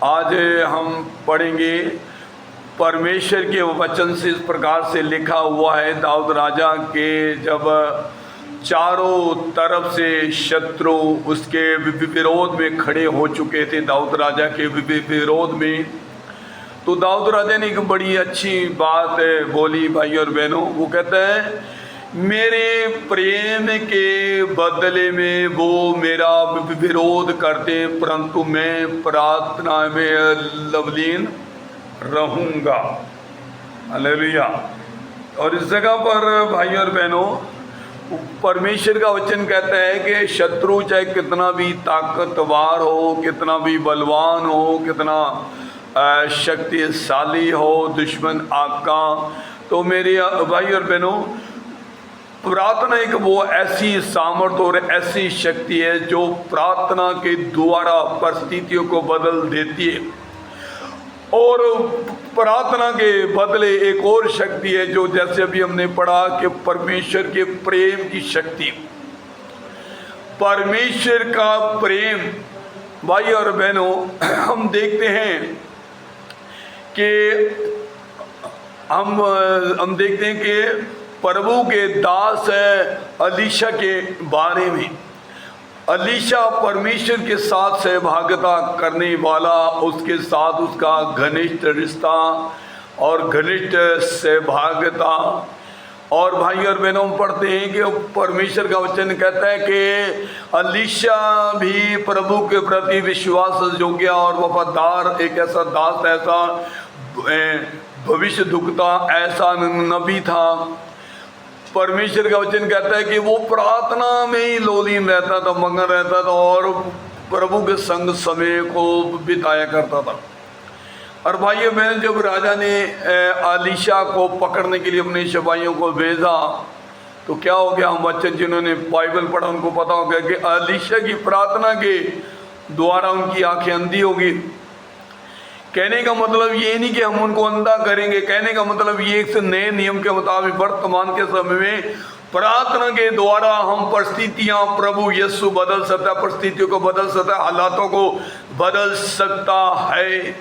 आज हम पढ़ेंगे परमेश्वर के वचन से। इस प्रकार से लिखा हुआ है, दाऊद राजा के जब चारों तरफ से शत्रु उसके विरोध में खड़े हो चुके थे, दाऊद राजा के विरोध में, तो दाऊद राजा ने एक बड़ी अच्छी बात बोली भाई और बहनों। वो कहता है, मेरे प्रेम के बदले में वो मेरा विरोध करते, परंतु मैं प्रार्थना में लवलीन रहूँगा। हालेलुया। और इस जगह पर भाई और बहनों, परमेश्वर का वचन कहता है कि शत्रु चाहे कितना भी ताकतवर हो, कितना भी बलवान हो, कितना शक्तिशाली हो दुश्मन आपका, तो मेरे भाई और बहनों, प्रार्थना एक वो ऐसी सामर्थ्य और ऐसी शक्ति है जो प्रार्थना के द्वारा परिस्थितियों को बदल देती है। और प्रार्थना के बदले एक और शक्ति है जो, जैसे अभी हमने पढ़ा कि परमेश्वर के प्रेम की शक्ति। परमेश्वर का प्रेम भाई और बहनों, हम देखते हैं कि हम देखते हैं कि प्रभु के दास अलीशा के बारे में। अलीशा परमेश्वर के साथ सहभागिता करने वाला, उसके साथ उसका घनिष्ठ रिश्ता और घनिष्ठ सहभागिता। और भाई और बहनों, हम पढ़ते हैं कि परमेश्वर का वचन कहता है कि अलीशा भी प्रभु के प्रति विश्वास योग्य और वफादार एक ऐसा दास, ऐसा भविष्य दुखता ऐसा नबी था। परमेश्वर का वचन कहता है कि वो प्रार्थना में ही लोलीन रहता था, मगन रहता था और प्रभु के संग समय को बिताया करता था। और भाई बहन, जब राजा ने अलीशा को पकड़ने के लिए अपने सिपाहियों को भेजा, तो क्या हो गया? हम बच्चे जिन्होंने बाइबल पढ़ा उनको पता हो गया कि अलीशा की प्रार्थना के द्वारा उनकी आंखें अंधी होगी। कहने का मतलब ये नहीं कि हम उनको अंधा करेंगे, कहने का मतलब ये एक नए नियम के मुताबिक वर्तमान के समय में प्रार्थना के द्वारा हम परिस्थितियां, प्रभु यीशु बदल सकता है, परिस्थितियों को बदल सकता है, हालातों को बदल सकता है।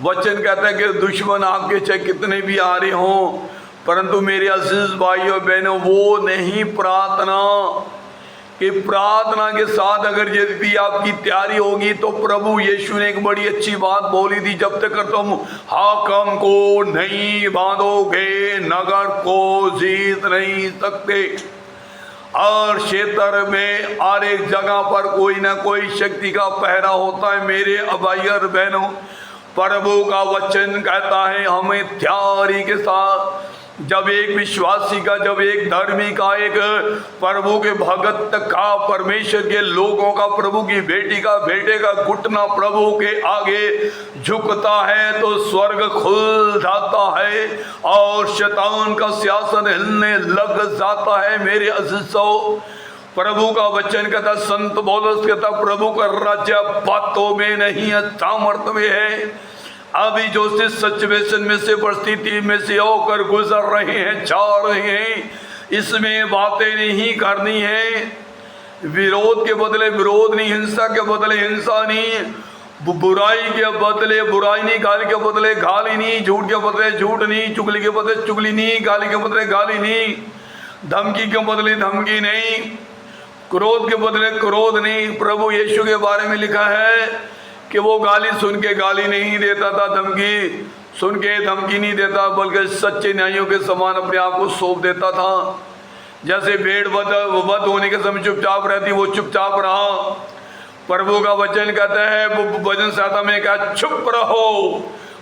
वचन कहता है कि दुश्मन आपके चाहे कितने भी आ रहे हों, परंतु मेरे अजीज भाइयों बहनों, वो नहीं प्रार्थना कि प्रार्थना के साथ अगर यदि आपकी तैयारी होगी, तो प्रभु यीशु ने एक बड़ी अच्छी बात बोली थी, जब तक तुम हाकम को नहीं बांधोगे नगर को जीत नहीं सकते। और क्षेत्र में हर एक जगह पर कोई ना कोई शक्ति का पहरा होता है। मेरे भाई और बहनों, प्रभु का वचन कहता है हमें तैयारी के साथ, जब एक विश्वासी का, जब एक धर्मी का, एक प्रभु के भगत का, परमेश्वर के लोगों का, प्रभु की बेटी का, बेटे का घुटना प्रभु के आगे झुकता है, तो स्वर्ग खुल जाता है और शैतान का सिंहासन हिलने लग जाता है। मेरे अजीजों, प्रभु का वचन कहता, संत पौलुस कहता, प्रभु का राज्य बातों में नहीं है, सामर्थ्य में है। अभी जो सिचुएशन में से, परिस्थिति में से होकर गुजर रहे हैं, जा रहे हैं, इसमें बातें नहीं करनी है। विरोध के बदले विरोध नहीं, हिंसा के बदले हिंसा नहीं, बुराई के बदले बुराई नहीं, गाली के बदले गाली नहीं, झूठ के बदले झूठ नहीं, चुगली के बदले चुगली नहीं, गाली के बदले गाली नहीं, धमकी के बदले धमकी नहीं, क्रोध के बदले क्रोध नहीं। प्रभु यीशु के बारे में लिखा है कि वो गाली सुन के गाली नहीं देता था, धमकी सुन के धमकी नहीं देता, बल्कि सच्चे न्यायियों के समान अपने आप को सौंप देता था। जैसे भेड़ वध होने के समय चुपचाप रहती, वो चुपचाप रहा। प्रभु का वचन कहता है, भजन संहिता में कहा, चुप रहो,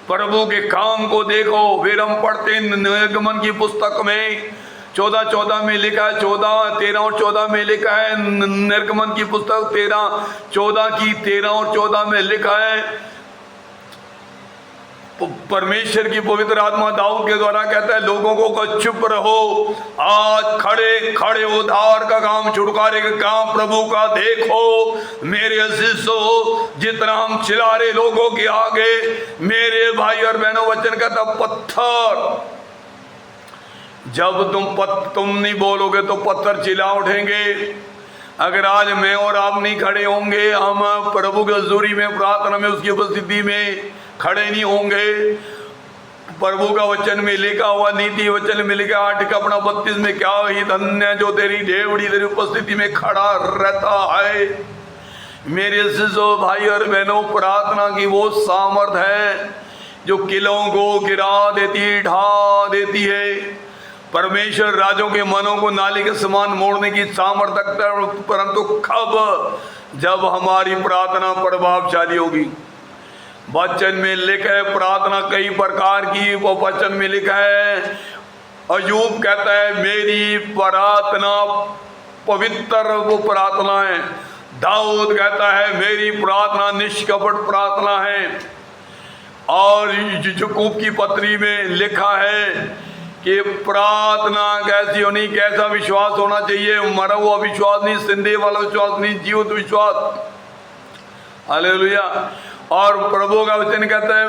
प्रभु के काम को देखो। फिर हम पढ़ते निर्गमन की पुस्तक में 14:14 में लिखा है, 13 और 14 में लिखा है, निर्गमन की पुस्तक 13 और 14 में लिखा है, परमेश्वर की पवित्र आत्मा दाऊद के द्वारा कहता है लोगों को चुप रहो, आज खड़े खड़े उद्धार का काम, छुटकारे का काम प्रभु का देखो। मेरे अजीजों, जितना हम चिल्ला रहे लोगों के आगे, मेरे भाई और बहनों, वचन कहता पत्थर, जब तुम नहीं बोलोगे तो पत्थर चिल्ला उठेंगे। अगर आज मैं और आप नहीं खड़े होंगे, हम प्रभु की हजूरी में, प्रार्थना में, उसकी उपस्थिति में खड़े नहीं होंगे। प्रभु का वचन में लिखा हुआ, नीति वचन में लिखा 8:32 में, क्या ही धन्य जो तेरी डेवड़ी तेरी उपस्थिति में खड़ा रहता है। मेरे शिष्यों, भाई और बहनों, प्रार्थना की वो सामर्थ है जो किलों को गिरा देती, ढा देती है। परमेश्वर राजों के मनों को नाली के समान मोड़ने की सामर्थ रखता है, परंतु कब? जब हमारी प्रार्थना प्रभावशाली होगी। वचन में लिखा है प्रार्थना कई प्रकार की, वो वचन में लिखा है। अयूब कहता है मेरी प्रार्थना पवित्र वो प्रार्थना है। दाऊद कहता है मेरी प्रार्थना निष्कपट प्रार्थना है। और याकूब की पत्री में लिखा है कि प्रार्थना कैसी होनी, कैसा विश्वास होना चाहिए। मरा हुआ विश्वास नहीं, संदेह वाला विश्वास नहीं, जीवित विश्वास। हालेलुया। और प्रभु का वचन कहता है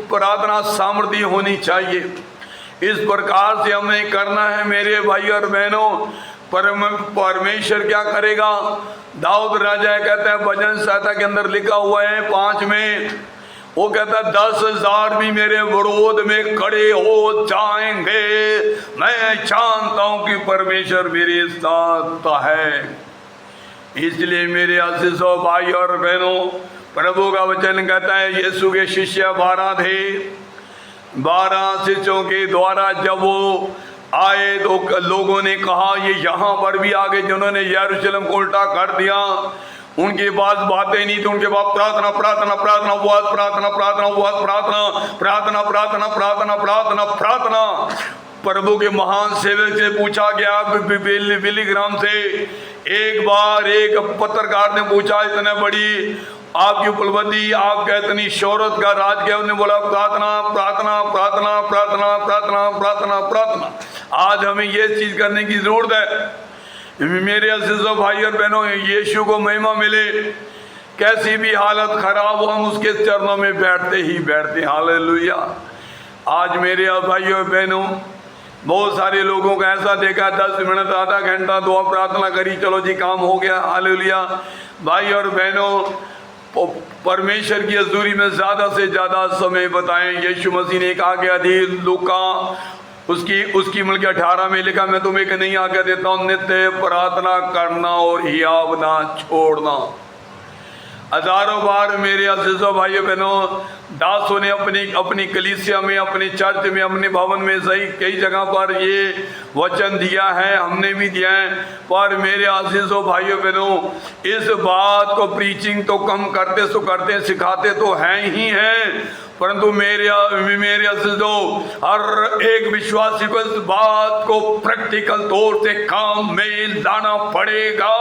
प्रार्थना सामर्थ्य होनी चाहिए। इस प्रकार से हमें करना है मेरे भाई और बहनों। परमेश्वर क्या करेगा? दाऊद राजा कहता है भजन संहिता के अंदर लिखा हुआ है 5 में, वो कहता है 10,000 भी मेरे विरोध में खड़े हो जाएंगे, मैं जानता हूं कि परमेश्वर मेरे साथ है। इसलिए मेरे आशीषों भाई और बहनों, प्रभु का वचन कहता है यीशु के शिष्य 12 थे। 12 शिष्यों के द्वारा जब वो आए तो लोगों ने कहा ये यहाँ पर भी आ गए जिन्होंने यरूशलेम को उल्टा कर दिया। उनके पास बातें नहीं थी, उनके पास प्रार्थना प्रार्थना प्रार्थना उपवास, प्रार्थना प्रार्थना उपवास, प्रार्थना प्रार्थना प्रार्थना प्रार्थना प्रार्थना प्रार्थना। प्रभु के महान सेवक से पूछा गया, बिलीग्राम से एक बार एक पत्रकार ने पूछा इतने बड़ी आपकी उपलब्धि, आपका इतनी शोहरत का राज क्या? उन्होंने बोला प्रार्थना प्रार्थना प्रार्थना प्रार्थना प्रार्थना प्रार्थना प्रार्थना। आज हमें ये चीज करने की जरूरत है। मेरे अजीजों भाई और बहनों, यीशु को महिमा मिले, कैसी भी हालत खराब हो हम उसके चरणों में बैठते ही बैठते। हालेलुया। आज मेरे भाई और बहनों, बहुत सारे लोगों का ऐसा देखा 10 मिनट आधा घंटा दुआ प्रार्थना करी, चलो जी काम हो गया। हालेलुया। भाई और बहनों, परमेश्वर की हजूरी में ज़्यादा से ज़्यादा समय बताएं। यीशु मसीह ने एक आज्ञा दी, लूका उसकी मिलकर 18 में लिखा, मैं तुम्हें एक नई आज्ञा देता हूँ, नित्य प्रार्थना करना और हियाव ना छोड़ना। हजारों बार मेरे अजीजों भाइयों बहनों, दासों ने अपनी कलीसिया में, अपने चर्च में, अपने भवन में सही कई जगह पर ये वचन दिया है, हमने भी दिया है। पर मेरे अजीजों भाइयों बहनों, इस बात को प्रीचिंग तो कम करते सिखाते तो हैं ही हैं, परंतु मेरे अजीजों, हर एक विश्वासी को इस बात को प्रैक्टिकल तौर से काम में लाना पड़ेगा।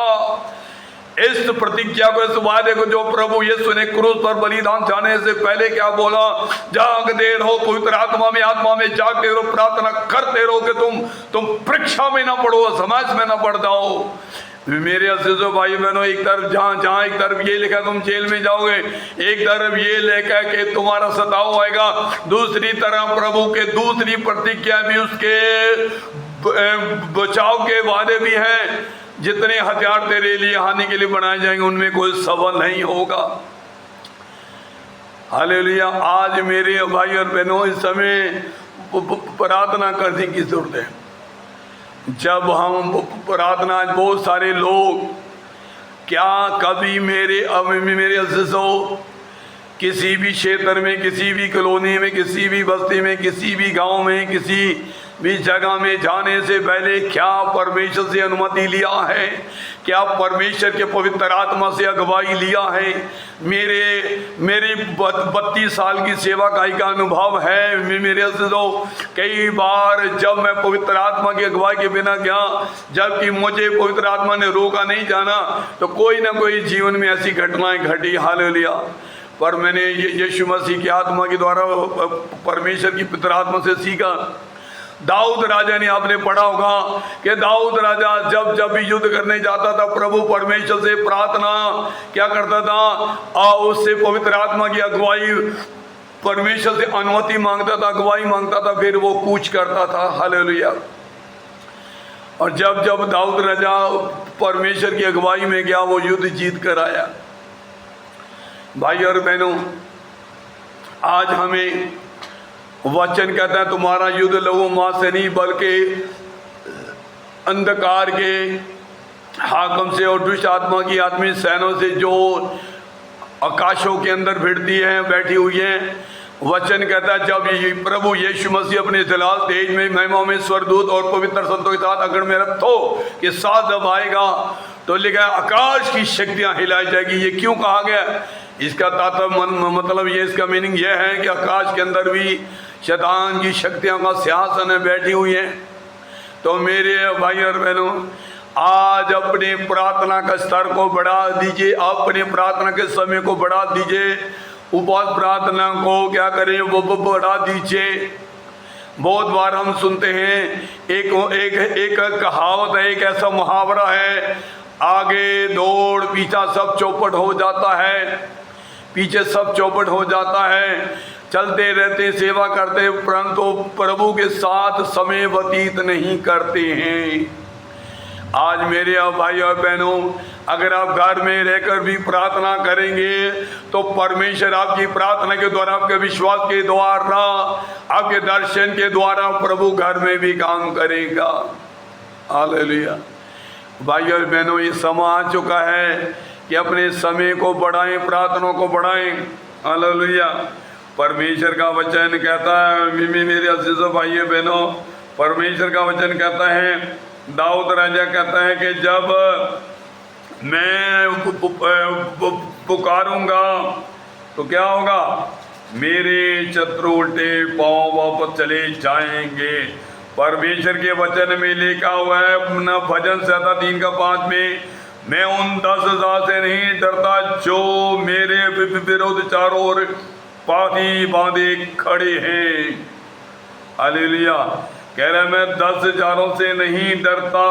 इस प्रतिज्ञा को, इस वादे को जो प्रभु यीशु ने क्रूस पर बलिदान जाने से पहले क्या बोला, जागते रहो पवित्र आत्मा में जागते रहो, प्रार्थना करते रहो कि तुम परीक्षा में ना पड़ो, समाज में ना पड़ जाओ। मेरे अजीजों भाई बहनों, एक तरफ जहाँ एक तरफ ये लिखा तुम जेल में जाओगे, एक तरफ ये लिखा कि तुम्हारा सताव आएगा, दूसरी तरफ प्रभु के दूसरी प्रतिज्ञा भी, उसके बचाव के वादे भी हैं। जितने हथियार तेरे लिए हानि के लिए बनाए जाएंगे उनमें कोई सवाल नहीं होगा। हालेलुया। आज मेरे भाई और बहनों, इस समय प्रार्थना करने की जरूरत है। जब हम प्रार्थना, बहुत सारे लोग क्या कभी मेरे अजीजों, किसी भी क्षेत्र में, किसी भी कॉलोनी में, किसी भी बस्ती में, किसी भी गांव में, किसी भी जगह में जाने से पहले क्या परमेश्वर से अनुमति लिया है? क्या परमेश्वर के पवित्र आत्मा से अगुवाई लिया है? मेरी 32 साल की सेवा का अनुभव है मेरे अजीजों। कई बार जब मैं पवित्र आत्मा की अगुवाई के बिना गया, जबकि मुझे पवित्र आत्मा ने रोका नहीं जाना, तो कोई ना कोई जीवन में ऐसी घटनाएं घटी। हालेलुया। पर मैंने यीशु मसीह की आत्मा के द्वारा, परमेश्वर की पवित्र आत्मा से सीखा। दाऊद राजा ने, आपने पढ़ा होगा कि दाऊद राजा जब भी युद्ध करने जाता था, प्रभु परमेश्वर से प्रार्थना क्या करता था, और उससे पवित्र आत्मा की अगुवाई, परमेश्वर से अनुमति मांगता था, अगुवाई मांगता था, फिर वो कूच करता था। हालेलुया। और जब जब दाऊद राजा परमेश्वर की अगुवाई में गया वो युद्ध जीत कर आया। भाई और बहनों, आज हमें वचन कहता है तुम्हारा युद्ध लहू मांस से नहीं बल्कि अंधकार के हाकम से और दुष्ट आत्मा की आत्मिक सेनों से जो आकाशों के अंदर भिड़ती हैं, बैठी हुई हैं। वचन कहता है जब प्रभु यीशु मसीह अपने जलाल तेज में महिमा में स्वर्गदूत और पवित्र संतों के साथ अग्नि में रथों के साथ जब आएगा तो लिखा आकाश की शक्तियां हिलाई जाएगी। ये क्यों कहा गया? इसका तात्पर्य मतलब ये, इसका मीनिंग यह है कि आकाश के अंदर भी शैतान की शक्तियां का सिंहासन में बैठी हुई हैं। तो मेरे भाई और बहनों, आज अपने प्रार्थना का स्तर को बढ़ा दीजिए, अपने प्रार्थना के समय को बढ़ा दीजिए, उपवास प्रार्थना को क्या करें वो बढ़ा दीजिए। बहुत बार हम सुनते हैं एक कहावत है, एक ऐसा मुहावरा है, आगे दौड़ पीछा सब चौपट हो जाता है, पीछे सब चौपट हो जाता है। चलते रहते सेवा करते परंतु प्रभु के साथ समय व्यतीत नहीं करते हैं। आज मेरे भाई और बहनों, अगर आप घर में रहकर भी प्रार्थना करेंगे तो परमेश्वर आपकी प्रार्थना के द्वारा, आपके विश्वास के द्वारा, आपके दर्शन के द्वारा प्रभु घर में भी काम करेगा। हालेलुया। भाई और बहनों, ये समय आ चुका है कि अपने समय को बढ़ाएं, प्रार्थना को बढ़ाएं। हालेलुया। परमेश्वर का वचन कहता है, मेरे अजीज भाई बहनों, परमेश्वर का वचन कहता है, दाऊद राजा कहता है कि जब मैं पुकारूंगा तो क्या होगा? मेरे शत्रु उल्टे पांव वापस चले जाएंगे। परमेश्वर के वचन में लिखा हुआ है अपना भजन संहिता 3:5 में, मैं उन 10,000 से नहीं डरता जो मेरे विरोध चारों ओर पाती बांधे खड़े हैं। हालेलुया। कह रहा मैं 10,000 से नहीं डरता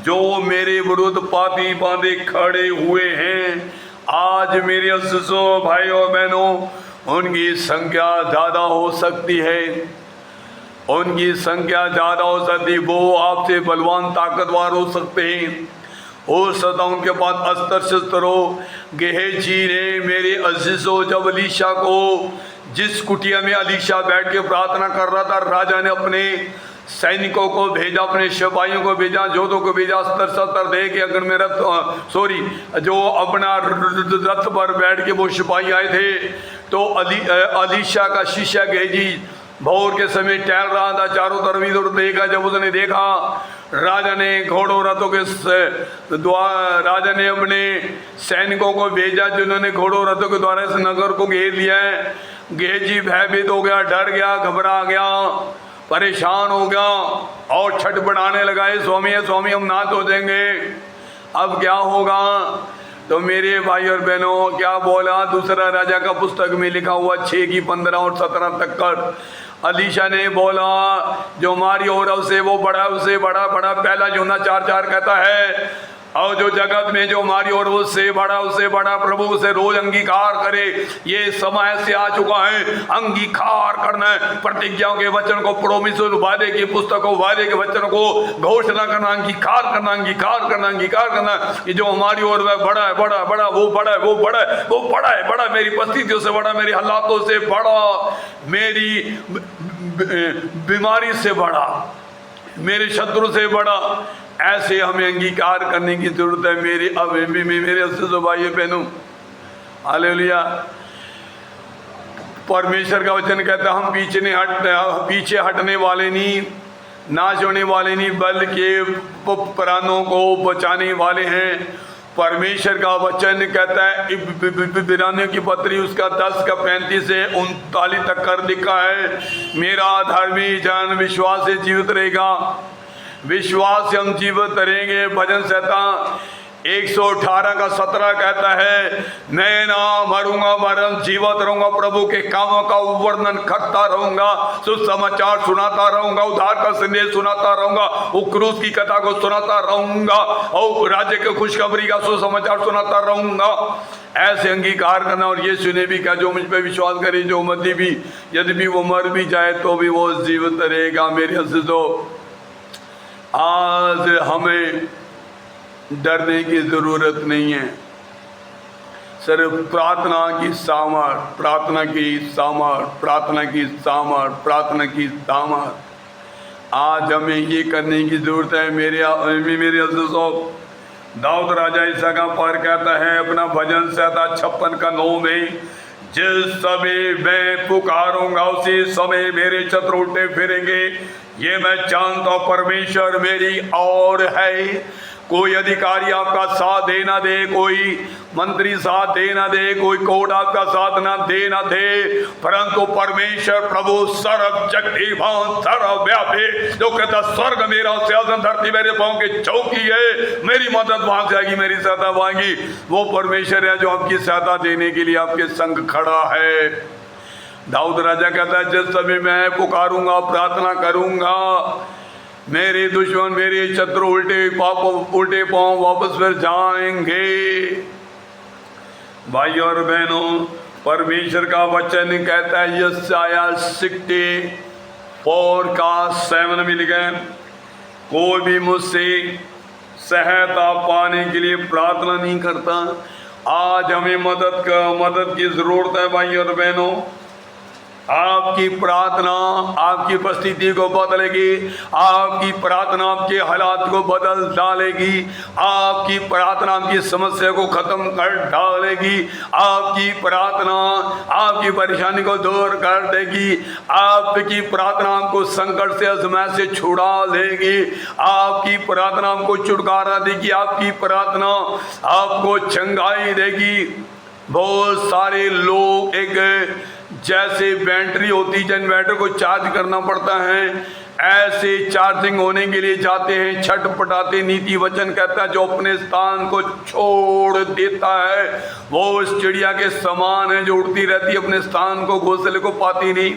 जो मेरे विरुद्ध पाती बांधे खड़े हुए हैं। आज मेरे अजीजों भाई और बहनों, उनकी संख्या ज़्यादा हो सकती है, उनकी संख्या ज़्यादा हो सकती है। वो आपसे बलवान ताकतवर हो सकते हैं, हो सकता उनके पास अस्त्र शस्त्र हो। गेहजी ने मेरे अजीजों जब अलीशा को, जिस कुटिया में अलीशा बैठ के प्रार्थना कर रहा था, राजा ने अपने सैनिकों को भेजा, अपने सिपाहियों को भेजा, जोधों को भेजा, अस्त्र शस्त्र दे के अगर में जो अपना रथ पर बैठ के वो सिपाही आए थे। तो अलीशा का शिष्य गेहजी भोर के समय टहल रहा था, चारों तरफ इधर देखा। जब उसने देखा राजा ने घोड़ों रथों के द्वारा, राजा ने अपने सैनिकों को भेजा जिन्होंने घोड़ों रथों के द्वारा इस नगर को घेर लिया है। गेहजी भयभीत हो गया, डर गया, घबरा गया, परेशान हो गया और छटपटाने लगा, स्वामी हम नाश हो जाएंगे, अब क्या होगा? तो मेरे भाई और बहनों, क्या बोला? दूसरा राजा का पुस्तक में लिखा हुआ 6:15 और 17 तक कर अलीशा ने बोला जो हमारी ओर उससे वो बड़ा, उससे बड़ा बड़ा। पहला यूहन्ना 4:4 कहता है, और जो जगत में जो हमारी ओर उससे बड़ा प्रभु उसे रोज अंगीकार करे। ये समय से आ चुका है, अंगीकार करना है, प्रतिज्ञाओं के वचन को, प्रोमिसर वादे की पुस्तकों, वादे के वचन को घोषणा करना, अंगीकार करना, अंगीकार करना, अंगीकार करना कि जो हमारी ओर बड़ा है, बड़ा बड़ा, वो बड़ा है, वो बड़ा है, वो बड़ा है, बड़ा मेरी परिस्थितियों से बड़ा, मेरी हालातों से बड़ा, मेरी बीमारी से बड़ा, मेरे शत्रु से बड़ा। ऐसे हमें अंगीकार करने की जरूरत है मेरे अजीजों भाई बहनों। हालेलुया। परमेश्वर का वचन कहता है हम पीछे हटने वाले नहीं, नाश होने वाले नहीं, बल्कि प्राणों को बचाने वाले हैं। परमेश्वर का वचन कहता है इब्रानियों की पत्री उसका 10:35 से 39 तक कर लिखा है, मेरा धर्मी जन विश्वास से जीवित रहेगा। विश्वास से हम जीवित रहेंगे। भजन संहिता 118:17 कहता है, मैं ना मरूंगा वरन जीवित रहूंगा, प्रभु के कामों का वर्णन करता रहूंगा, सुसमाचार सुनाता रहूंगा, उद्धार का संदेश सुनाता रहूंगा, क्रूस की कथा को सुनाता रहूंगा और राज्य के खुशखबरी का सुसमाचार सुनाता रहूंगा। ऐसे अंगीकार करना। और यीशु ने भी कहा जो मुझ पर विश्वास करे, जो मध्य भी यदि भी वो मर भी जाए तो भी वो जीवित रहेगा। मेरे अजीजों, आज हमें डरने की जरूरत नहीं है, सिर्फ प्रार्थना की सामर्थ, प्रार्थना की सामर्थ, प्रार्थना की सामर्थ, प्रार्थना की सामर्थ। आज हमें ये करने की जरूरत है। मेरे अज़ीज़ों, दाऊद राजा ईसा का पर कहता है अपना भजन संहिता 56 का 9 में, जिस समय मैं पुकारूंगा उसी समय मेरे शत्रु उल्टे फिरेंगे। ये मैं जानता हूं परमेश्वर मेरी ओर है। कोई अधिकारी आपका साथ दे ना दे, कोई मंत्री साथ दे ना दे, कोई कोर्ट आपका साथ ना दे, परंतु परमेश्वर प्रभु सर्वशक्तिमान सर्वव्यापी, जो कहता स्वर्ग मेरा सिंहासन, धरती मेरे पांव की चौकी है, मेरी मदद वहां से आएगी, मेरी सहायता पाएगी। वो परमेश्वर है जो आपकी सहायता देने के लिए आपके संग खड़ा है। दाऊद राजा कहता है जिस समय मैं पुकारूंगा, प्रार्थना करूंगा, मेरे दुश्मन, मेरे शत्रु उल्टे पांव वापस फिर जाएंगे। भाई और बहनों, परमेश्वर का वचन कहता है यशायाह 64 का 7 में लिखा है, कोई भी मुझसे सहायता पाने के लिए प्रार्थना नहीं करता। आज हमें मदद की जरूरत है भाई और बहनों। आपकी प्रार्थना आपकी परिस्थिति को बदलेगी, आपकी प्रार्थना आपके हालात को बदल डालेगी, आपकी प्रार्थना आपकी समस्या को खत्म कर डालेगी, आपकी प्रार्थना आपकी परेशानी को दूर कर देगी, आपकी प्रार्थना आपको संकट से अजमाइश से छुड़ा लेगी, आपकी प्रार्थना आपको छुटकारा देगी, आपकी प्रार्थना आपको चंगाई देगी। बहुत सारे लोग एक जैसे बैटरी होती है, इन्वर्टर को चार्ज करना पड़ता है, ऐसे चार्जिंग होने के लिए जाते हैं, छटपटाते। नीति वचन कहता है जो अपने स्थान को छोड़ देता है वो उस चिड़िया के समान है जो उड़ती रहती है, अपने स्थान को, घोंसले को पाती नहीं।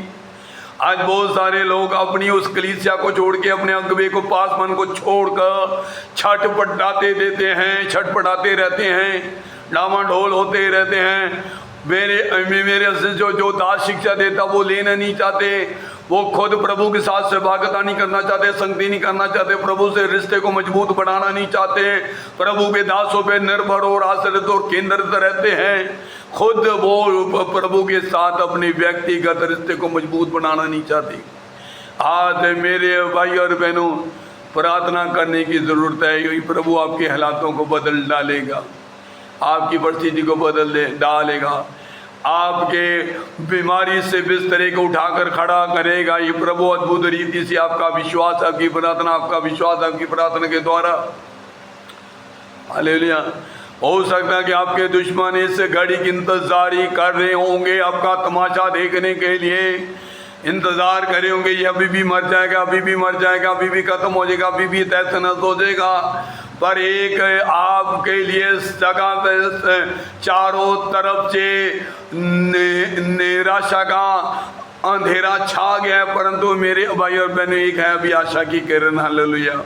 आज बहुत सारे लोग अपनी उस कलीसिया को छोड़ के, अपने अगुवे को, पासवान को छोड़कर छटपटाते छटपटाते रहते हैं, डामाडोल होते रहते हैं। मेरे से जो दास शिक्षा देता वो लेना नहीं चाहते, वो खुद प्रभु के साथ सहभागिता नहीं करना चाहते, संगति नहीं करना चाहते, प्रभु से रिश्ते को मजबूत बनाना नहीं चाहते, प्रभु के दासों पे निर्भर और आश्रित और केंद्रित रहते हैं। खुद वो प्रभु के साथ अपने व्यक्तिगत रिश्ते को मजबूत बनाना नहीं चाहते। आज मेरे भाई और बहनों, प्रार्थना करने की जरूरत है। यही प्रभु आपके हालातों को बदल डालेगा, आपकी परिस्थिति को बदल डालेगा, आपके बीमारी से बिस्तरे को उठाकर खड़ा करेगा। ये प्रभु अद्भुत रीति से आपका विश्वास, आपकी प्रार्थना के द्वारा, हालेलुया। हो सकता है कि आपके दुश्मन इस घड़ी की इंतजारी कर रहे होंगे, आपका तमाशा देखने के लिए इंतजार करे होंगे। ये अभी भी मर जाएगा, अभी भी मर जाएगा, अभी भी खत्म हो जाएगा, अभी भी तहस नहस हो जाएगा। पर एक आपके लिए जगह चारों तरफ से निराशा का अंधेरा छा गया है, परंतु मेरे भाई और बहनों एक है अभी आशा की किरण। हालेलुया।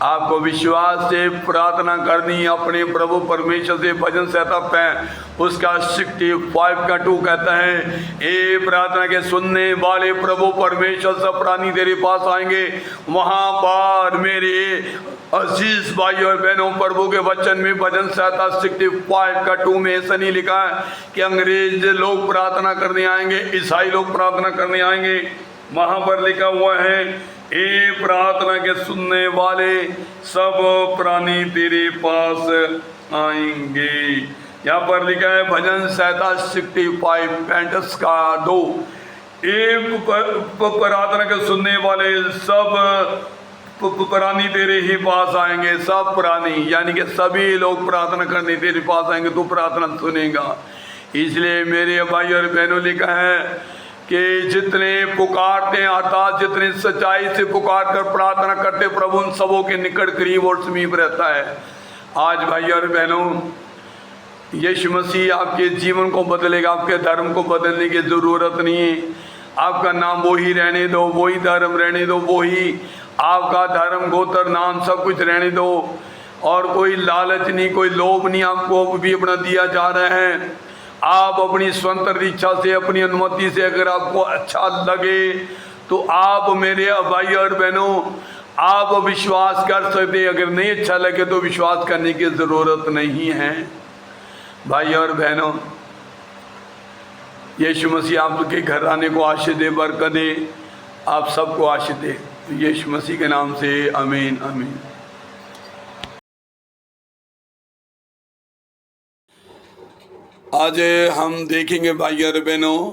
आपको विश्वास से प्रार्थना करनी, अपने प्रभु परमेश्वर से भजन संहिता पे उसका 65 का 2 कहता है, ए प्रार्थना के सुनने वाले प्रभु परमेश्वर सब प्राणी तेरे पास आएंगे। वहां पर मेरे अजीज भाई और बहनों, प्रभु के वचन में भजन संहिता 65 का 2 में ऐसा नहीं लिखा है कि अंग्रेज लोग प्रार्थना करने आएंगे, ईसाई लोग प्रार्थना करने आएंगे। वहां पर लिखा हुआ है, ए प्रार्थना के सुनने वाले सब प्राणी तेरे पास आएंगे। यहाँ पर लिखा है भजन संहिता 65 का 2, एक प्रार्थना के सुनने वाले सब प्राणी तेरे ही पास आएंगे। सब प्राणी यानी कि सभी लोग प्रार्थना करने तेरे पास आएंगे, तू प्रार्थना सुनेगा। इसलिए मेरे भाई और बहनों, लिखा है कि जितने पुकारते हैं, अर्थात जितने सच्चाई से पुकार कर प्रार्थना करते, प्रभु उन सबों के निकट, करीब और समीप रहता है। आज भाई और बहनों, यीशु मसीह आपके जीवन को बदलेगा, आपके धर्म को बदलने की जरूरत नहीं है। आपका नाम वही रहने दो, वही धर्म रहने दो, वही आपका धर्म, गोत्र, नाम सब कुछ रहने दो, और कोई लालच नहीं, कोई लोभ नहीं आपको भी अपना दिया जा रहा है। आप अपनी स्वतंत्र इच्छा से, अपनी अनुमति से, अगर आपको अच्छा लगे तो आप मेरे भाई और बहनों, आप विश्वास कर सकते, अगर नहीं अच्छा लगे तो विश्वास करने की ज़रूरत नहीं है। भाई और बहनों, यीशु मसीह आपके घर आने को आशीष दे, बरकत दे, आप सबको आशीष दे। यीशु मसीह के नाम से आमीन आमीन। आज हम देखेंगे भाई और बहनों,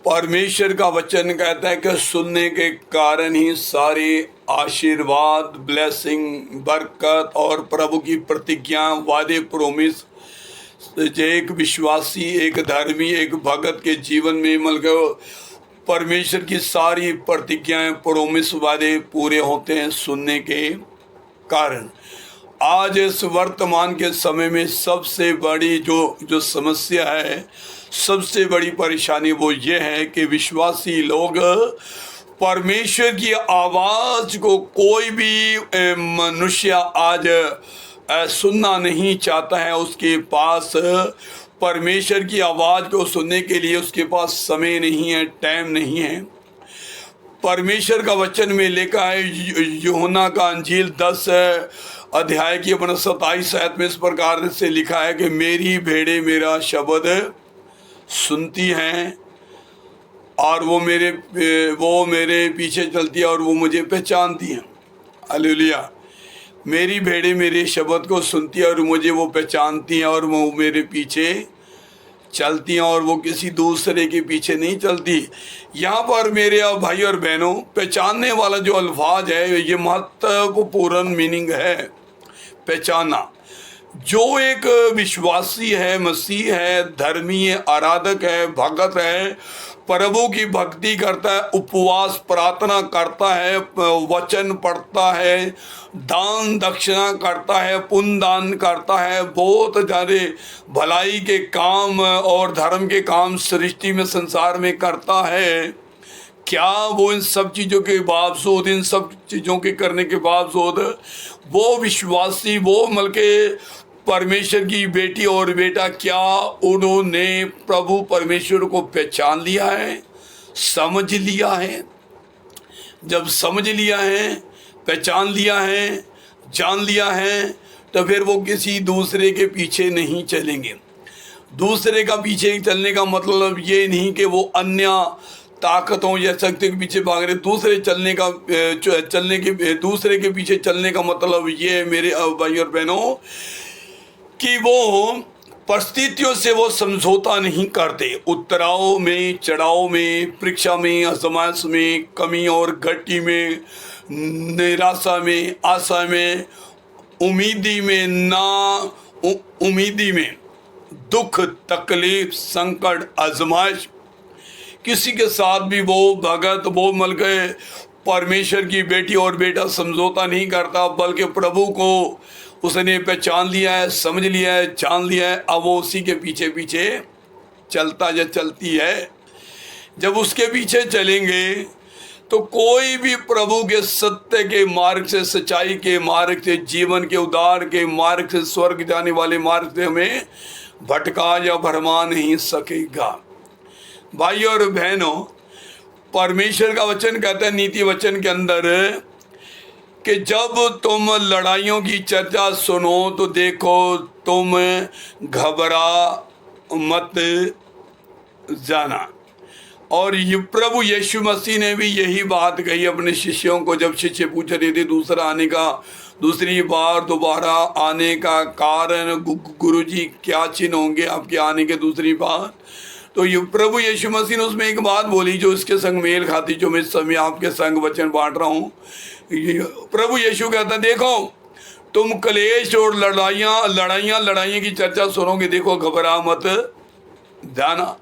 परमेश्वर का वचन कहता है कि सुनने के कारण ही सारे आशीर्वाद, ब्लेसिंग, बरकत और प्रभु की प्रतिज्ञा, वादे, प्रोमिस एक विश्वासी, एक धर्मी, एक भगत के जीवन में मतलब परमेश्वर की सारी प्रतिज्ञाएं, प्रोमिस, वादे पूरे होते हैं सुनने के कारण। आज इस वर्तमान के समय में सबसे बड़ी जो समस्या है, सबसे बड़ी परेशानी वो ये है कि विश्वासी लोग परमेश्वर की आवाज़ को कोई भी मनुष्य आज सुनना नहीं चाहता है। उसके पास परमेश्वर की आवाज़ को सुनने के लिए उसके पास समय नहीं है, टाइम नहीं है। परमेश्वर का वचन में लिखा है, यूहन्ना का अंजील 10 अध्याय की 27 आयत में इस प्रकार से लिखा है कि मेरी भेड़ें मेरा शब्द सुनती हैं और वो मेरे पीछे चलती है और वो मुझे पहचानती हैं। हालेलुया। मेरी भेड़ें मेरे शब्द को सुनती है और मुझे वो पहचानती हैं और वो मेरे पीछे चलती हैं और वो किसी दूसरे के पीछे नहीं चलती। यहाँ पर मेरे भाई और बहनों, पहचानने वाला जो अल्फाज है ये महत्वपूर्ण मीनिंग है। पहचाना, जो एक विश्वासी है, मसीह है, धर्मी है, आराधक है, भगत है, प्रभु की भक्ति करता है, उपवास प्रार्थना करता है, वचन पढ़ता है, दान दक्षिणा करता है, पुण्य दान करता है, बहुत ज़्यादा भलाई के काम और धर्म के काम सृष्टि में, संसार में करता है, क्या वो इन सब चीज़ों के बावजूद, इन सब चीज़ों के करने के बावजूद वो विश्वासी, वो मतलब परमेश्वर की बेटी और बेटा, क्या उन्होंने प्रभु परमेश्वर को पहचान लिया है, समझ लिया है? जब समझ लिया है, पहचान लिया है, जान लिया है, तो फिर वो किसी दूसरे के पीछे नहीं चलेंगे। दूसरे का पीछे चलने का मतलब ये नहीं कि वो अन्य ताकतों या शक्ति के पीछे भाग रहे। दूसरे के पीछे चलने का मतलब ये मेरे भाई और बहनों कि वो परिस्थितियों से वो समझौता नहीं करते। उतराव में, चढ़ाव में, परीक्षा में, आजमाइश में, कमी और घटी में, निराशा में, आशा में, उम्मीदी में, ना उम्मीदी में, दुख, तकलीफ, संकट, आजमाइश, किसी के साथ भी वो भगत, वो मतलब परमेश्वर की बेटी और बेटा समझौता नहीं करता, बल्कि प्रभु को उसने पहचान लिया है, समझ लिया है, जान लिया है। अब वो उसी के पीछे पीछे चलता या चलती है। जब उसके पीछे चलेंगे तो कोई भी प्रभु के सत्य के मार्ग से, सच्चाई के मार्ग से, जीवन के उद्धार के मार्ग से, स्वर्ग जाने वाले मार्ग से हमें भटका या भरमा नहीं सकेगा। भाई और बहनों, परमेश्वर का वचन कहता है नीति वचन के अंदर कि जब तुम लड़ाइयों की चर्चा सुनो तो देखो तुम घबरा मत जाना। और ये प्रभु यीशु मसीह ने भी यही बात कही अपने शिष्यों को, जब शिष्य पूछ रहे थे दूसरी बार दोबारा आने का कारण, गुरुजी क्या चिन्ह होंगे आपके आने के दूसरी बार, तो ये प्रभु यीशु मसीह ने उसमें एक बात बोली जो इसके संग मेल खाती, जो मैं इस समय आपके संग वचन बांट रहा हूँ। प्रभु यीशु कहता है, देखो तुम कलेश और लड़ाइयाँ की चर्चा सुनोगे, देखो घबरा मत जाना।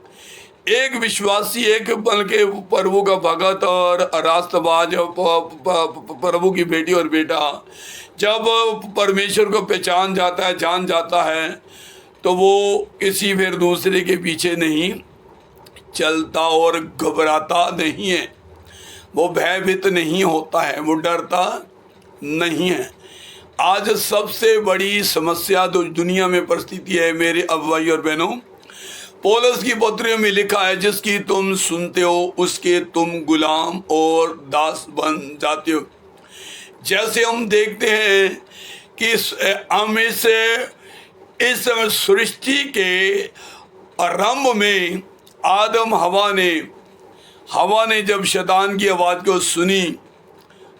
एक विश्वासी, एक बल्कि प्रभु का भगत और रास्तबाज, प्रभु की बेटी और बेटा जब परमेश्वर को पहचान जाता है, जान जाता है, तो वो किसी फिर दूसरे के पीछे नहीं चलता और घबराता नहीं है, वो भयभीत नहीं होता है, वो डरता नहीं है। आज सबसे बड़ी समस्या तो दुनिया में परिस्थिति है मेरे भाई और बहनों, पौलुस की पत्रियों में लिखा है, जिसकी तुम सुनते हो उसके तुम गुलाम और दास बन जाते हो। जैसे हम देखते हैं कि हम इस सृष्टि के आरंभ में आदम हवा ने जब शैतान की आवाज़ को सुनी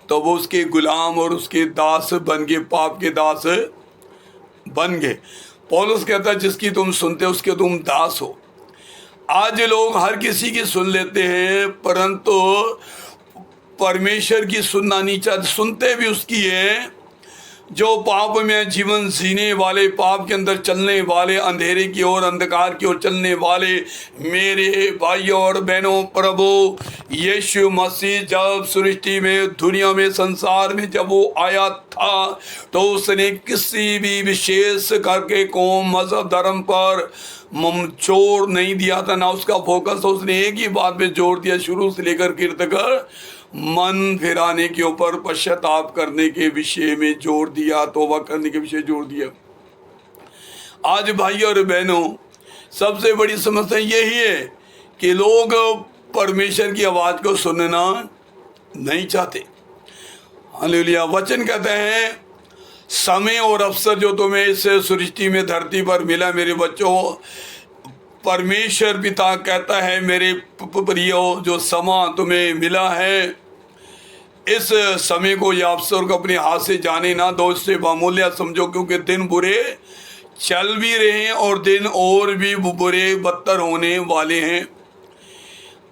तो वो उसके गुलाम और उसके दास बन गए, पाप के दास बन गए। पौलुस कहता है जिसकी तुम सुनते हो उसके तुम दास हो। आज लोग हर किसी की सुन लेते हैं, परंतु परमेश्वर की सुनना नहीं चाहते। सुनते भी उसकी है जो पाप में जीवन जीने वाले, पाप के अंदर चलने वाले, अंधेरे की ओर, अंधकार की ओर चलने वाले मेरे भाइयों और बहनों, प्रभु यीशु मसीह जब सृष्टि में, दुनिया में, संसार में जब वो आया था तो उसने किसी भी विशेष करके कौम, मजहब, धर्म पर जोर नहीं दिया था, ना उसका फोकस। उसने एक ही बात पे जोर दिया शुरू से लेकर गिर तक, मन फिराने के ऊपर, पश्चाताप करने के विषय में जोर दिया, तौबा करने के विषय जोर दिया। आज भाइयों और बहनों, सबसे बड़ी समस्या यही है कि लोग परमेश्वर की आवाज को सुनना नहीं चाहते। हालेलुया। वचन कहते हैं समय और अवसर जो तुम्हें इस सृष्टि में, धरती पर मिला मेरे बच्चों, परमेश्वर पिता कहता है मेरे प्रियो, जो समा तुम्हें मिला है इस समय को या अवसर को अपने हाथ से जाने ना दो, इससे बामूल्य समझो, क्योंकि दिन बुरे चल भी रहे हैं और दिन और भी बुरे बदतर होने वाले हैं।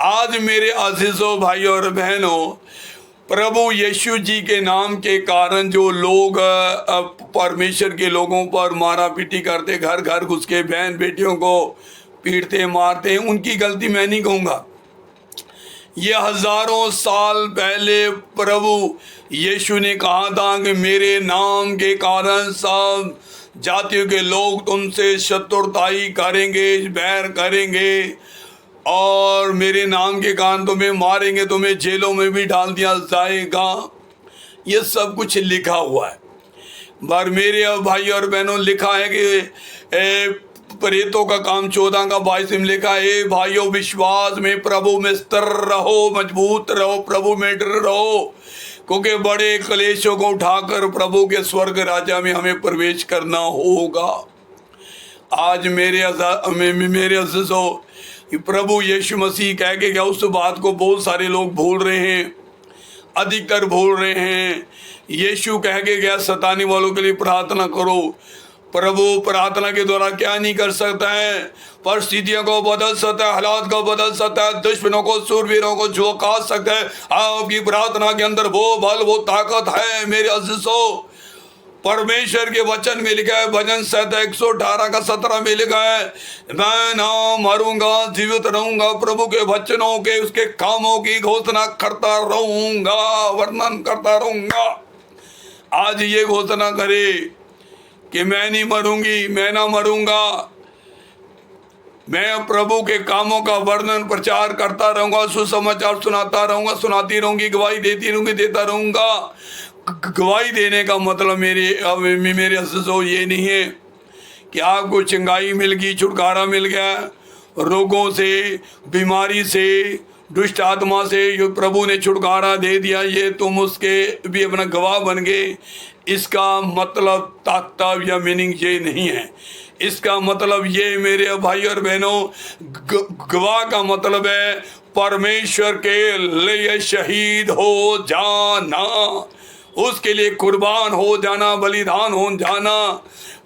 आज मेरे अजीजों, भाइयों और बहनों, प्रभु यीशु जी के नाम के कारण जो लोग परमेश्वर के लोगों पर मारा पीटी करते, घर घर घुस के बहन बेटियों को पीटते मारते हैं, उनकी गलती मैं नहीं कहूँगा। ये हजारों साल पहले प्रभु यीशु ने कहा था कि मेरे नाम के कारण सब जातियों के लोग तुमसे शत्रुताई करेंगे, बैर करेंगे और मेरे नाम के कारण तुम्हें मारेंगे, तुम्हें जेलों में भी डाल दिया जाएगा। ये सब कुछ लिखा हुआ है। पर मेरे भाई और बहनों, लिखा है कि प्रेतों का काम 14 का 22 में लिखा है, भाइयों विश्वास में प्रभु में स्थिर रहो, मजबूत रहो, प्रभु में डर रहो, क्योंकि बड़े क्लेशों को उठाकर प्रभु के स्वर्ग राजा में हमें प्रवेश करना होगा। आज मेरे अज़ीज़ों, प्रभु यीशु मसीह कह के गया, उस बात को बहुत सारे लोग भूल रहे हैं, अधिकतर भूल रहे हैं। यीशु कह के गया सताने वालों के लिए प्रार्थना करो। प्रभु प्रार्थना के द्वारा क्या नहीं कर सकता है? परिस्थितियों को बदल सकता है, हालात को बदल सकता है, दुश्मनों को, सूरवीरों को झोंका सकता है। आपकी प्रार्थना के अंदर वो बल, वो ताकत है मेरे अज़ीज़ों। परमेश्वर के वचन में लिखा है, भजन 118 का 17 में लिखा है, मैं ना मरूंगा, जीवित रहूंगा, प्रभु के वचनों के, उसके कामों की घोषणा करता रहूंगा, वर्णन करता रहूंगा। आज ये घोषणा करे कि मैं नहीं मरूंगी, मैं ना मरूंगा, मैं प्रभु के कामों का वर्णन प्रचार करता रहूंगा, सुसमाचार सुनाता रहूंगा, सुनाती रहूंगी, गवाही देती रहूंगी, देता रहूंगा। गवाही देने का मतलब मेरे अज़ीज़ों ये नहीं है कि आपको चंगाई मिल गई, छुटकारा मिल गया रोगों से, बीमारी से, दुष्ट आत्मा से, जो प्रभु ने छुटकारा दे दिया, ये तुम उसके भी अपना गवाह बन गए। इसका मतलब तात्पर्य या मीनिंग ये नहीं है। इसका मतलब ये मेरे भाई और बहनों, गवाह का मतलब है परमेश्वर के लिए शहीद हो जाना, उसके लिए कुर्बान हो जाना, बलिदान हो जाना।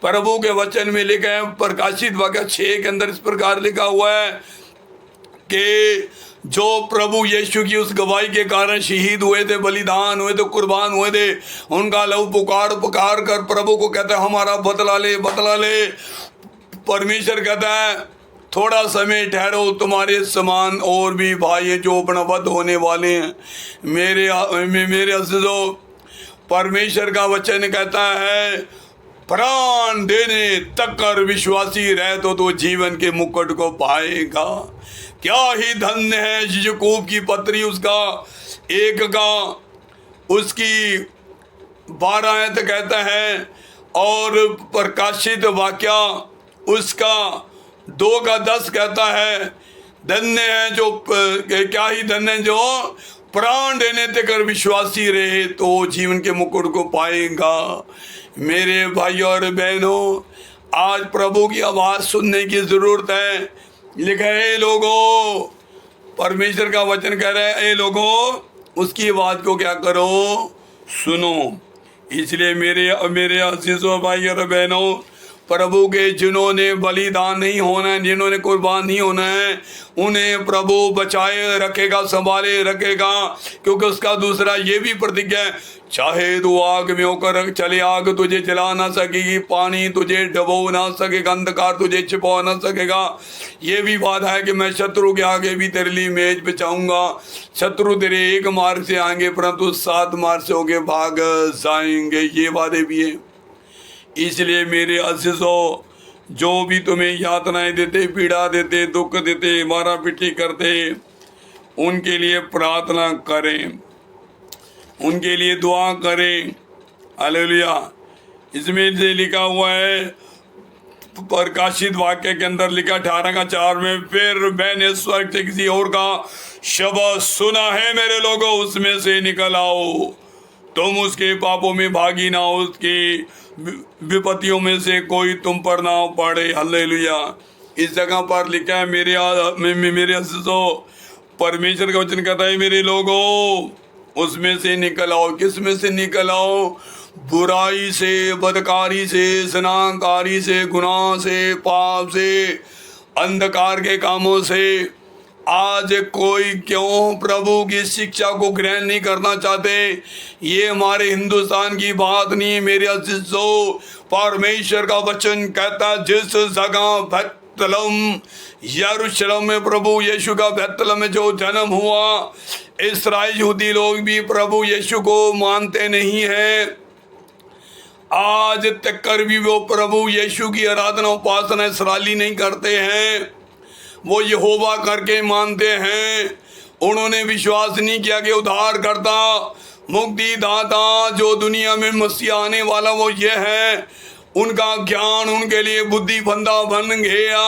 प्रभु के वचन में लिखा है, प्रकाशित वाक्य 6 के अंदर इस प्रकार लिखा हुआ है कि जो प्रभु यीशु की उस गवाही के कारण शहीद हुए थे, बलिदान हुए थे, कुर्बान हुए थे, उनका लहू पुकार पुकार कर प्रभु को कहता है हमारा बदला ले, बदला ले। परमेश्वर कहता है थोड़ा समय ठहरो, तुम्हारे समान और भी भाई जो अपनाबद्ध होने वाले हैं। मेरे अज़ीज़ों, परमेश्वर का वचन कहता है प्राण देने तक कर विश्वासी रहे तो जीवन के मुकुट को पाएगा। क्या ही धन्य है याकूब की पत्री, उसका 1 का उसकी 12 आयत कहता है, और प्रकाशित वाक्या उसका 2 का 10 कहता है, धन्य है जो, क्या ही धन्य जो प्राण देने तक अगर विश्वासी रहे तो जीवन के मुकुट को पाएगा। मेरे भाइयों और बहनों, आज प्रभु की आवाज़ सुनने की ज़रूरत है। लिखा है लोगों, परमेश्वर का वचन कह रहा है, ए लोगों उसकी आवाज़ को क्या करो, सुनो। इसलिए मेरे अजीजों भाई और बहनों, प्रभु के जिन्होंने बलिदान नहीं होना है, जिन्होंने कुर्बान नहीं होना है, उन्हें प्रभु बचाए रखेगा, संभाले रखेगा। क्योंकि उसका दूसरा ये भी प्रतिज्ञा है, चाहे तू आग में होकर चले, आग तुझे जला ना सकेगी, पानी तुझे डबो ना सकेगा, अंधकार तुझे छिपा ना सकेगा। ये भी वादा है कि मैं शत्रु के आगे भी तेरे लिए मेज बिछाऊंगा। शत्रु तेरे एक मार्ग से आएंगे परंतु 7 मार्ग से होके भाग जाएंगे। ये वादे भी हैं। इसलिए मेरे अजीजों, जो भी तुम्हें यातनाएं देते, पीड़ा देते, दुख देते, मारा पीटी करते, उनके लिए प्रार्थना करें, उनके लिए दुआ करें। हालेलुया। इसमें से लिखा हुआ है, प्रकाशित वाक्य के अंदर लिखा 18:4 में, फिर मैंने स्वर्ग से किसी और का शब्द सुना है, मेरे लोगों उसमें से निकल आओ, तुम उसके पापों में भागी ना हो, उसकी विपत्तियों में से कोई तुम पर ना पड़े। हालेलुया। इस जगह पर लिखा है, मेरे अजीजों, परमेश्वर का वचन कहता है, मेरे लोगों उसमें से निकल आओ। किस में से निकल आओ? बुराई से, बदकारी से, ज़नाकारी से, गुनाह से, पाप से, अंधकार के कामों से। आज कोई क्यों प्रभु की शिक्षा को ग्रहण नहीं करना चाहते? ये हमारे हिंदुस्तान की बात नहीं, मेरे अजीजों। परमेश्वर का वचन कहता है, जिस जगह बैतलहम, यरूशलेम में प्रभु यीशु का बैतलहम में जो जन्म हुआ, इस्राएल यहूदी लोग भी प्रभु यीशु को मानते नहीं हैं। आज तक कर भी वो प्रभु यीशु की आराधना उपासना इस्राएली नहीं करते हैं, वो यहोवा करके मानते हैं। उन्होंने विश्वास नहीं किया कि उद्धार करता, मुक्ति दाता जो दुनिया में मसीह आने वाला वो ये है। उनका ज्ञान उनके लिए बुद्धि फंदा बन गया।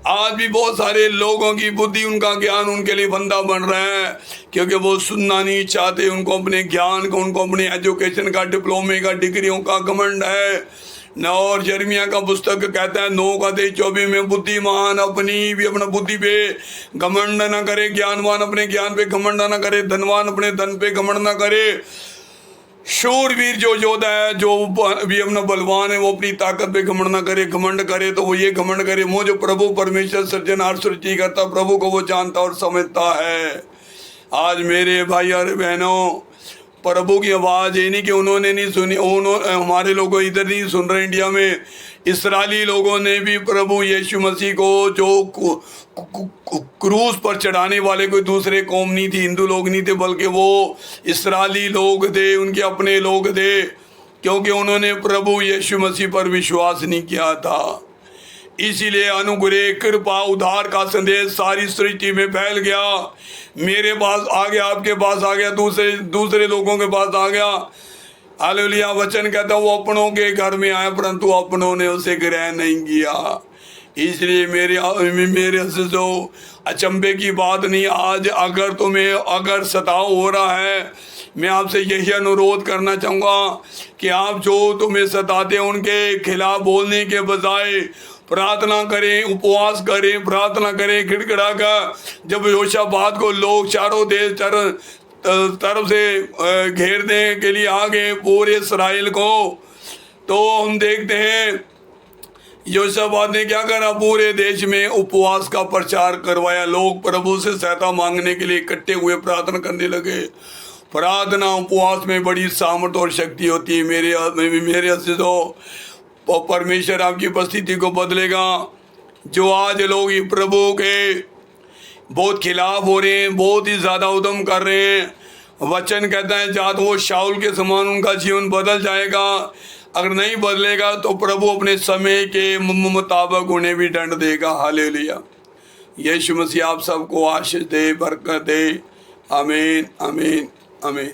आज भी बहुत सारे लोगों की बुद्धि, उनका ज्ञान उनके लिए फंदा बन रहा है, क्योंकि वो सुनना नहीं चाहते। उनको अपने ज्ञान का, उनको अपने एजुकेशन का, डिप्लोमे का, डिग्रियों का घमंड है न। और यिर्मयाह का पुस्तक कहता है 9:24 में, बुद्धिमान अपनी भी अपना बुद्धि पे घमंड न करे, ज्ञानवान अपने ज्ञान पे घमंड न करे, धनवान अपने धन पे घमंड न करे। शूरवीर जो योद्धा है, जो भी अपना बलवान है, वो अपनी ताकत पे घमंड न करे। घमंड करे तो वो ये घमंड करे, वो जो प्रभु परमेश्वर सृजनहार सृष्टि करता, प्रभु को वो जानता और समझता है। आज मेरे भाई और बहनों, प्रभु की आवाज़ ये नहीं कि उन्होंने नहीं सुनी, हमारे लोग इधर नहीं सुन रहे इंडिया में। इस्राएली लोगों ने भी प्रभु यीशु मसीह को, जो क्रूस पर चढ़ाने वाले कोई दूसरे कौम नहीं थी, हिंदू लोग नहीं थे, बल्कि वो इस्राएली लोग थे, उनके अपने लोग थे, क्योंकि उन्होंने प्रभु यीशु मसीह पर विश्वास नहीं किया था। इसीलिए अनुग्रह, कृपा, उद्धार का संदेश सारी सृष्टि में फैल गया। मेरे पास आ गया, आपके पास आ गया, दूसरे लोगों के पास आ गया। हालेलुया। वचन कहता है, वो अपनों के घर में आया परंतु अपनों ने उसे ग्रहण नहीं किया। इसलिए मेरे अजीजों, अचंभे की बात नहीं। आज अगर तुम्हें अगर सताव हो रहा है, मैं आपसे यही अनुरोध करना चाहूँगा कि आप जो तुम्हें सताते हैं उनके खिलाफ बोलने के बजाय प्रार्थना करें, उपवास करें, प्रार्थना करें खिड़खिड़ा कर। जब यहोशापात को लोग चारों देश तरफ से घेरने के लिए आ गए पूरे इस्राएल को, तो हम देखते हैं यहोशापात ने क्या करा, पूरे देश में उपवास का प्रचार करवाया। लोग प्रभु से सहायता मांगने के लिए इकट्ठे हुए प्रार्थना करने लगे। प्रार्थना उपवास में बड़ी सामर्थ और शक्ति होती है। मेरे अजीजों, परमेश्वर आपकी उपस्थिति को बदलेगा। जो आज लोग प्रभु के बहुत खिलाफ हो रहे हैं, बहुत ही ज़्यादा उद्यम कर रहे हैं, वचन कहता है जात वो शाऊल के समान उनका जीवन बदल जाएगा। अगर नहीं बदलेगा तो प्रभु अपने समय के मुताबिक उन्हें भी दंड देगा। हालेलुया। यीशु मसीह आप सबको आशीष दे, बरकत दे। आमीन, आमीन, आमीन।